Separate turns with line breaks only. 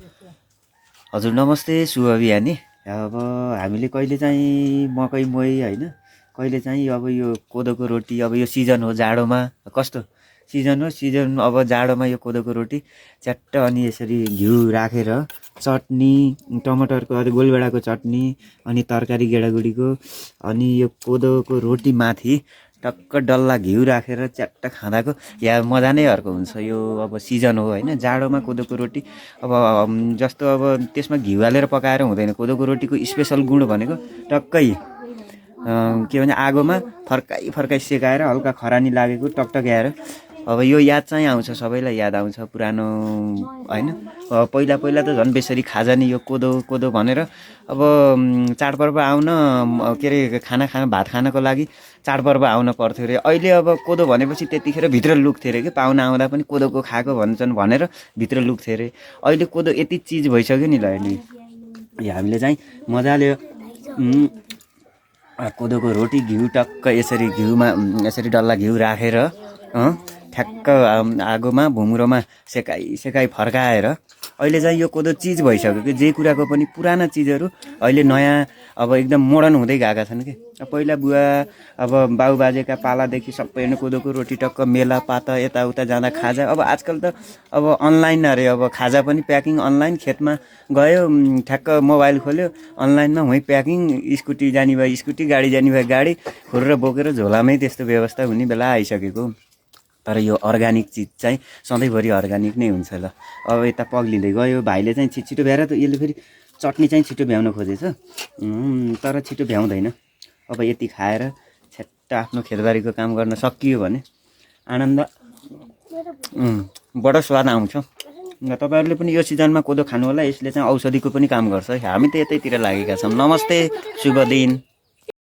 हजुर नमस्ते, शुभ बिहानी। अब हामीले कहिले चाहिँ मकै मोही होइन, कहिले चाहिँ अब यो कोदोको रोटी। अब यो सिजन हो जाडोमा, कस्तो सिजन हो, सिजन अब जाडोमा यो कोदोको रोटी च्याट्ट अनि यसरी घिउ राखेर चटनी, टमाटरको गोलभेडाको चटनी, अनि तरकारी गेडागुडीको, अनि यो कोदोको रोटी माथि टक्क डल्ला घिउ राखेर च्याट्ट खाँदाको या मजा नै अर्को हुन्छ। यो अब सिजन हो होइन, जाडोमा कोदोको रोटी। अब जस्तो अब त्यसमा घिउ हालेर पकाएर हुँदैन। कोदोको रोटीको स्पेसल गुण भनेको टक्कै के भन्छ, आगोमा फर्काइ फर्काइ सेकाएर हल्का खरानी लागेको टकटक्याएर। अब यो याद चाहिँ आउँछ, सबैलाई याद आउँछ पुरानो होइन। पहिला पहिला त झन् बेसरी खाजा नि यो कोदो कोदो भनेर। अब चाडपर्व आउन के अरे खाना भात खानको लागि चाडपर्व आउन पर्थ्यो अरे। अहिले अब कोदो भनेपछि त्यतिखेर भित्र लुक्थ्यो अरे कि पाहुना आउँदा पनि कोदोको खाएको भन्छन् भनेर भित्र लुक्थ्यो अरे। अहिले कोदो यति चिज भइसक्यो नि। ल नि हामीले चाहिँ मजाले कोदोको रोटी घिउ टक्क यसरी घिउमा यसरी डल्ला घिउ राखेर ठ्याक्क आगोमा भुङ्ग्रोमा सेकाइ सेकाइ फर्काएर अहिले चाहिँ यो कोदो चिज भइसक्यो कि जे कुराको पनि पुराना चिजहरू अहिले नयाँ अब एकदम मोडर्न हुँदै गएका छन् कि। पहिला बुवा अब बाबुबाजेका पालादेखि सबै नै कोदोको रोटी टक्क मेला पाता यताउता जाँदा खाजा। अब आजकल त अब अनलाइन अरे, अब खाजा पनि प्याकिङ अनलाइन। खेतमा गयो ठ्याक्क मोबाइल खोल्यो, अनलाइनमा वहीँ प्याकिङ। स्कुटी जाने भए स्कुटी, गाडी जाने भए गाडी खुरेर बोकेर झोलामै त्यस्तो व्यवस्था हुने बेला आइसकेको। तर यो अर्ग्यानिक चिज चाहिँ सधैँभरि अर्ग्यानिक नै हुन्छ। ल अब यता पग्लिँदै गयो, भाइले चाहिँ छिटो भ्याएर त यसले फेरि चटनी चाहिँ छिटो भ्याउन खोजेछ, तर छिटो भ्याउँदैन। अब यति खाएर छ्याट्ट आफ्नो खेतबारीको काम गर्न सकियो भने आनन्द बडो स्वाद आउँछ। तपाईँहरूले पनि यो सिजनमा कोदो खानु होला, यसले चाहिँ औषधिको पनि काम गर्छ। हामी त यतैतिर लागेका छौँ। नमस्ते, शुभ दिन।